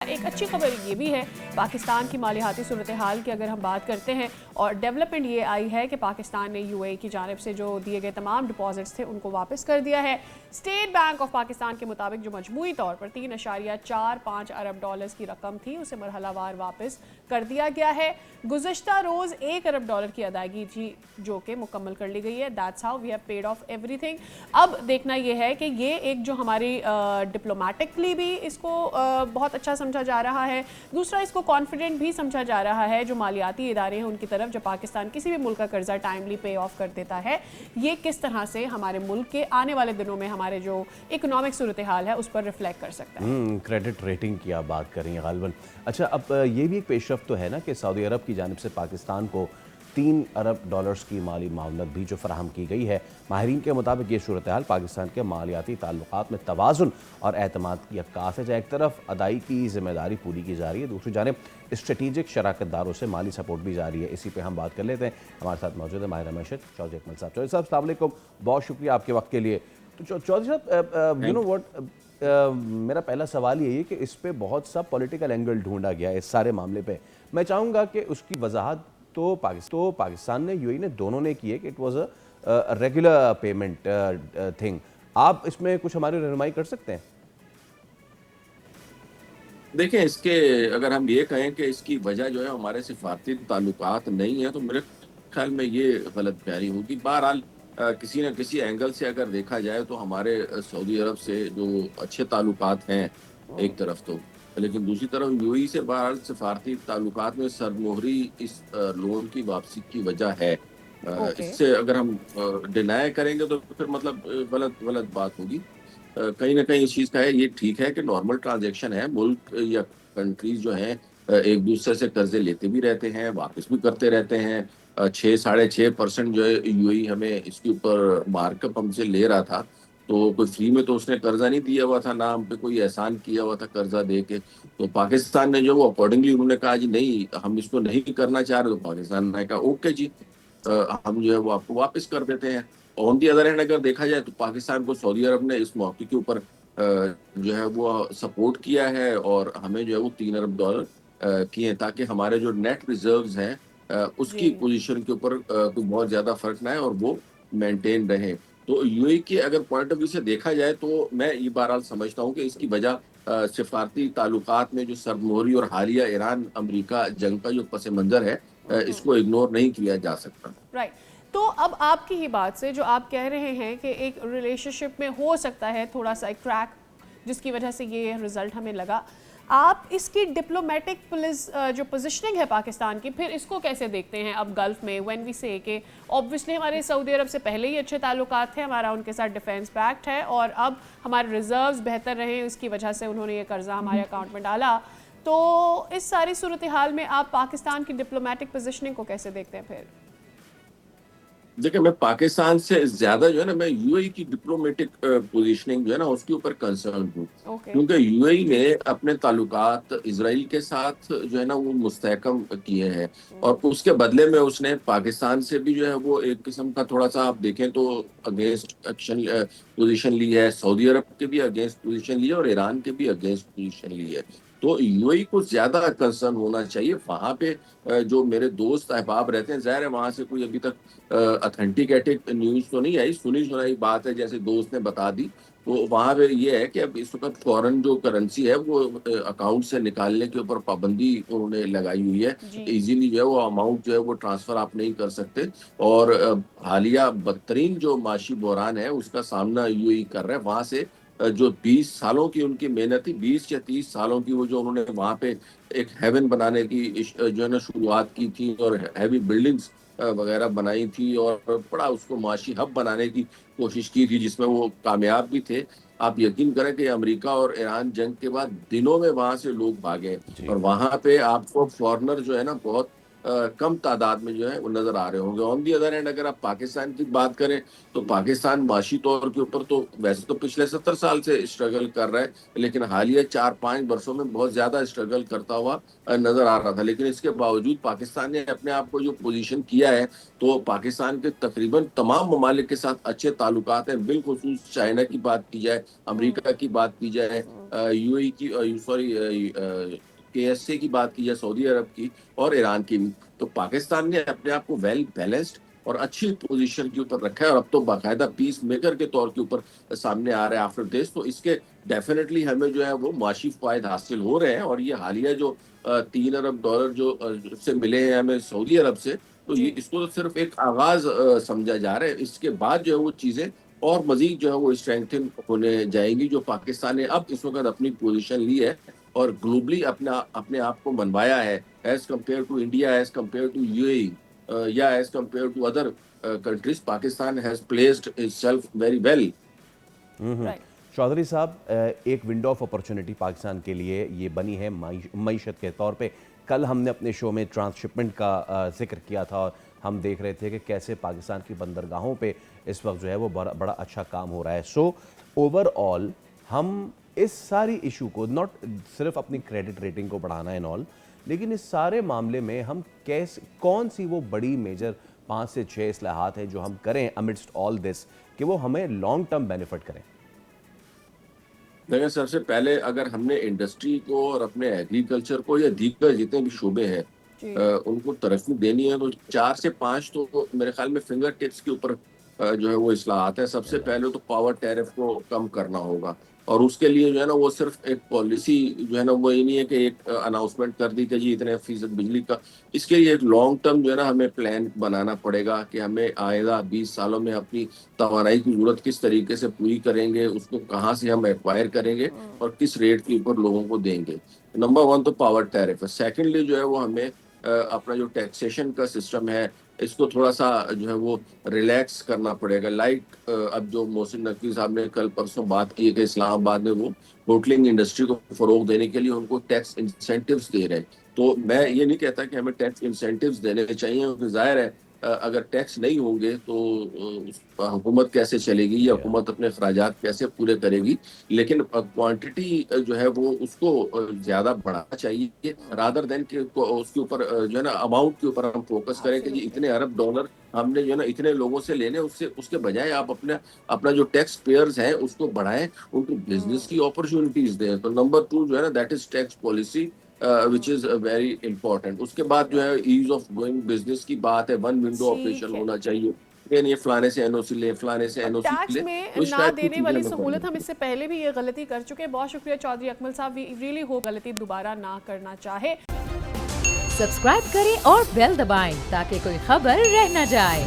ایک اچھی خبر یہ بھی ہے پاکستان کی مالیاتی صورتحال کی اگر ہم بات کرتے ہیں اور ڈیولپمنٹ یہ آئی ہے کہ پاکستان نے یو اے کی جانب سے جو دیے گئے تمام ڈپازٹس تھے ان کو واپس کر دیا ہے۔ اسٹیٹ بینک آف پاکستان کے مطابق جو مجموعی طور پر 3.45 ارب ڈالرز کی رقم تھی اسے مرحلہ وار واپس کر دیا گیا ہے۔ گزشتہ روز 1 ارب ڈالر کی ادائیگی تھی جو کہ مکمل کر لی گئی ہے۔ That's how we have paid off everything۔ اب دیکھنا یہ ہے کہ یہ ایک جو ہماری ڈپلومیٹکلی بھی اس کو بہت اچھا سمجھا جا رہا ہے، دوسرا اس کو کانفیڈنٹ بھی سمجھا جا رہا ہے جو مالیاتی ادارے ہیں ان کی طرف جب پاکستان کسی بھی ملک کا قرضہ ٹائملی پے آف کر دیتا ہے، یہ کس طرح سے ہمارے ملک کے آنے والے دنوں میں ہمارے جو اکنامک صورتحال ہے اس پر ریفلیکٹ کر سکتا ہے۔ کریڈٹ ریٹنگ کی آپ بات کر رہی ہیں غالباً۔ اچھا، اب یہ بھی ایک پیش رفت تو ہے نا کہ سعودی عرب کی جانب سے پاکستان کو 3 ارب ڈالرز کی مالی معاونت بھی جو فراہم کی گئی ہے۔ ماہرین کے مطابق یہ صورتحال پاکستان کے مالیاتی تعلقات میں توازن اور اعتماد کی عکاس ہے، جہاں ایک طرف ادائی کی ذمہ داری پوری کی جا رہی ہے، دوسری جانب اسٹریٹجک شراکت داروں سے مالی سپورٹ بھی جاری ہے۔ اسی پہ ہم بات کر لیتے ہیں۔ ہمارے ساتھ موجود ہے ماہر معیشت چودھری اکمل صاحب۔ چودھری صاحب السلام علیکم، بہت شکریہ آپ کے وقت کے لیے۔ تو چودھری صاحب یو نو واٹ، میرا پہلا سوال یہی ہے کہ اس پہ بہت سا پولیٹیکل اینگل ڈھونڈا گیا ہے اس سارے معاملے پہ۔ میں چاہوں گا کہ اس کی وضاحت تو پاکستان نے یو اے نے دونوں نے کی ہے کہ it was a regular payment thing. آپ اس میں کچھ ہماری رہنمائی کر سکتے ہیں؟ دیکھیں، اس کے اگر ہم یہ کہیں کہ اس کی وجہ جو ہے ہمارے سفارتی تعلقات نہیں ہیں تو میرے خیال میں یہ غلط بیانی ہوگی۔ بہرحال کسی نہ کسی اینگل سے اگر دیکھا جائے تو ہمارے سعودی عرب سے جو اچھے تعلقات ہیں ایک طرف تو، لیکن دوسری طرف یو اے سے بہرحال سفارتی تعلقات میں سرمہری اس لون کی واپسی کی وجہ ہے۔ اس اوکے، سے اگر ہم ڈینائی کریں گے تو پھر مطلب غلط بات ہوگی۔ کہیں نہ کہیں اس چیز کا ہے، یہ ٹھیک ہے کہ نارمل ٹرانزیکشن ہے، ملک یا کنٹریز جو ہیں ایک دوسرے سے قرضے لیتے بھی رہتے ہیں، واپس بھی کرتے رہتے ہیں۔ 6.5% جو ہے یو اے ہمیں اس کے اوپر مارک اپ ہم سے لے رہا تھا، تو کوئی فری میں تو اس نے قرضہ نہیں دیا ہوا تھا، نہ ہم پہ کوئی احسان کیا ہوا تھا قرضہ دے کے۔ تو پاکستان نے جو وہ اکارڈنگلی انہوں نے کہا جی نہیں ہم اس کو نہیں کرنا چاہ رہے، تو پاکستان نے کہا اوکے جی ہم جو ہے وہ آپ کو واپس کر دیتے ہیں۔ آن دی ادر ہینڈ اگر دیکھا جائے تو پاکستان کو سعودی عرب نے اس موقع کے اوپر جو ہے وہ سپورٹ کیا ہے اور ہمیں جو ہے وہ 3 ارب ڈالر کیے تاکہ ہمارے جو نیٹ ریزروز ہیں اس کی جی پوزیشن کے اوپر کوئی بہت زیادہ فرق نہ ہے اور وہ مینٹین رہیں۔ تو یو اے کے اگر پوائنٹ آف ویو سے دیکھا جائے تو میں یہ بہرحال سمجھتا ہوں کہ اس کی وجہ سفارتی تعلقات میں جو سرمہری اور حالیہ ایران امریکہ جنگ کا جو پس منظر ہے اس کو اگنور نہیں کیا جا سکتا۔ رائٹ۔ تو اب آپ کی ہی بات سے جو آپ کہہ رہے ہیں کہ ایک ریلیشن شپ میں ہو سکتا ہے تھوڑا سا ایک کریک جس کی وجہ سے یہ رزلٹ ہمیں لگا، آپ اس کی ڈپلومیٹک جو پوزیشننگ ہے پاکستان کی پھر اس کو کیسے دیکھتے ہیں اب گلف میں؟ وین وی سے کہ اوبویسلی ہمارے سعودی عرب سے پہلے ہی اچھے تعلقات تھے، ہمارا ان کے ساتھ ڈیفینس پیکٹ ہے اور اب ہمارے ریزروز بہتر رہیں اس کی وجہ سے انہوں نے یہ قرضہ ہمارے اکاؤنٹ میں ڈالا، تو اس ساری صورتحال میں آپ پاکستان کی ڈپلومیٹک پوزیشننگ کو کیسے دیکھتے ہیں پھر؟ دیکھیں، میں پاکستان سے زیادہ جو ہے نا میں یو اے کی ڈپلومیٹک پوزیشننگ جو ہے نا اس کے اوپر کنسرن ہوں، اوکے، کیونکہ یو اے نے اپنے تعلقات اسرائیل کے ساتھ جو ہے نا وہ مستحکم کیے ہیں اور اس کے بدلے میں اس نے پاکستان سے بھی جو ہے وہ ایک قسم کا تھوڑا سا آپ دیکھیں تو اگینسٹ ایکشن پوزیشن لی ہے، سعودی عرب کے بھی اگینسٹ پوزیشن لی ہے اور ایران کے بھی اگینسٹ پوزیشن لی ہے۔ تو یو اے کو زیادہ کنسرن ہونا چاہیے وہاں پہ۔ جو میرے دوست احباب رہتے ہیں ظاہر ہے وہاں سے کوئی ابھی تک اتھینٹیکیٹڈ نیوز تو نہیں آئی، سنی سنائی بات ہے جیسے دوست نے بتا دی، تو وہاں پہ یہ ہے کہ اب اس وقت فورن جو کرنسی ہے وہ اکاؤنٹ سے نکالنے کے اوپر پابندی انہوں نے لگائی ہوئی ہے، جی ایزیلی جو ہے وہ اماؤنٹ جو ہے وہ ٹرانسفر آپ نہیں کر سکتے، اور حالیہ بدترین جو معاشی بحران ہے اس کا سامنا یو اے کر رہا ہے۔ وہاں سے جو 20 سالوں کی ان کی محنت تھی، 20 یا 30 سالوں کی، وہ جو انہوں نے وہاں پہ ایک ہیون بنانے کی جو ہے نا شروعات کی تھی اور ہیوی بلڈنگز وغیرہ بنائی تھی اور بڑا اس کو معاشی ہب بنانے کی کوشش کی تھی جس میں وہ کامیاب بھی تھے۔ آپ یقین کریں کہ امریکہ اور ایران جنگ کے بعد دنوں میں وہاں سے لوگ بھاگے جی اور وہاں پہ آپ کو فورنر جو ہے نا بہت کم تعداد میں جو ہے وہ نظر آ رہے ہوں گے. آن دی ادر ہینڈ اگر آپ پاکستان کی بات کریں تو پاکستان معاشی طور کے اوپر تو ویسے تو پچھلے 70 سال سے اسٹرگل کر رہا ہے, لیکن حالیہ 4-5 برسوں میں بہت زیادہ اسٹرگل کرتا ہوا نظر آ رہا تھا. لیکن اس کے باوجود پاکستان نے اپنے آپ کو جو پوزیشن کیا ہے, تو پاکستان کے تقریباً تمام ممالک کے ساتھ اچھے تعلقات ہیں, بالخصوص چائنا کی بات کی جائے, امریکہ کی بات کی جائے, یو اے کی KSA کی بات کی جائے, سعودی عرب کی, اور ایران کی بھی. تو پاکستان نے اپنے آپ کو ویل بیلنسڈ اور اچھی پوزیشن کے اوپر رکھا ہے, اور اب تو باقاعدہ پیس میکر کے طور کے اوپر سامنے آ رہا ہے آفٹر دس. تو اس کے ڈیفینیٹلی ہمیں جو ہے وہ معاشی فوائد حاصل ہو رہے ہیں, اور یہ حالیہ جو $3 ارب جو سے ملے ہیں ہمیں سعودی عرب سے, تو یہ اس کو صرف ایک آغاز سمجھا جا رہا ہے. اس کے بعد جو ہے وہ چیزیں اور مزید جو ہے وہ اسٹرینتھن ہونے جائیں گی, جو پاکستان نے اب اس وقت اپنی پوزیشن لی ہے اور گلوبلی اپنے آپ کو منوایا ہے as compare to India, as compare to UAE یا as compare to other countries. Pakistan has placed itself very well. Chaudhry Sahab, ایک ونڈو آف اپرچونٹی پاکستان کے لیے یہ بنی ہے معیشت کے طور پہ. کل ہم نے اپنے شو میں ٹرانسشپمنٹ کا ذکر کیا تھا, اور ہم دیکھ رہے تھے کہ کیسے پاکستان کی بندرگاہوں پہ اس وقت جو ہے وہ بڑا اچھا کام ہو رہا ہے. سو اوور آل ہم اس ساری ایشو کو, ناٹ صرف اپنی کریڈٹ ریٹنگ کو بڑھانا ہے آل, لیکن اس سارے معاملے میں ہم کون سی وہ بڑی میجر 5 سے 6 اصلاحات ہیں جو ہم کریں امڈسٹ آل دس کہ وہ ہمیں لانگ ٹرم بینیفٹ کریں؟ دیکھیں, سب سے پہلے اگر ہم نے انڈسٹری کو اور اپنے ایگریکلچر کو یا دیگر جتنے بھی شعبے ہیں ان کو ترقی دینی ہے, تو 4 سے 5 تو میرے خیال میں فنگر ٹپس کے اوپر جو ہے وہ اصلاحات ہیں. سب سے پہلے تو پاور ٹیرف کو کم کرنا ہوگا, اور اس کے لیے جو ہے نا وہ صرف ایک پالیسی جو ہے نا وہ یہ نہیں ہے کہ ایک اناؤنسمنٹ کر دی کہ جی اتنے فیصد بجلی کا. اس کے لیے ایک لانگ ٹرم جو ہے نا ہمیں پلان بنانا پڑے گا کہ ہمیں آئندہ 20 سالوں میں اپنی توانائی کی ضرورت کس طریقے سے پوری کریں گے, اس کو کہاں سے ہم ایکوائر کریں گے اور کس ریٹ کے اوپر لوگوں کو دیں گے. نمبر 1 تو پاور ٹیرف ہے. سیکنڈلی جو ہے وہ ہمیں اپنا جو ٹیکسیشن کا سسٹم ہے اس کو تھوڑا سا جو ہے وہ ریلیکس کرنا پڑے گا. لائک اب جو محسن نقوی صاحب نے کل پرسوں بات کی ہے کہ اسلام آباد میں وہ ہوٹلنگ انڈسٹری کو فروغ دینے کے لیے ان کو ٹیکس انسینٹیوز دے رہے ہیں. تو میں یہ نہیں کہتا کہ ہمیں ٹیکس انسینٹیوز دینے چاہیے, کیونکہ ظاہر ہے اگر ٹیکس نہیں ہوں گے تو حکومت کیسے چلے گی یا حکومت اپنے اخراجات کیسے پورے کرے گی. لیکن کوانٹٹی جو ہے وہ اس کو زیادہ بڑھانا چاہیے, رادر دین کہ اس کے اوپر جو ہے نا اماؤنٹ کے اوپر ہم فوکس کریں کہ جی اتنے ارب ڈالر ہم نے جو ہے نا اتنے لوگوں سے لینے, اس کے بجائے آپ اپنا جو ٹیکس پیئرز ہیں اس کو بڑھائیں, ان کو بزنس کی اپرچونٹیز دیں. تو نمبر 2 جو ہے نا that is tax policy which is very important. اس کے بعد جو ہے ایز آف ڈوئنگ بزنس کی بات ہے, 1 ونڈو آپریشن ہونا چاہیے, یہ فلانے سے NOC لے, فلانے سے NOC ٹیکس لے. میں نہ دینے والی سہولت ہم اس سے پہلے بھی یہ غلطی کر چکے. بہت شکریہ چودھری اکمل صاحب, وی ریئلی ہوپ غلطی دوبارہ نہ کرنا چاہے. سبسکرائب کریں اور بیل دبائیں تاکہ کوئی خبر رہ نہ جائے.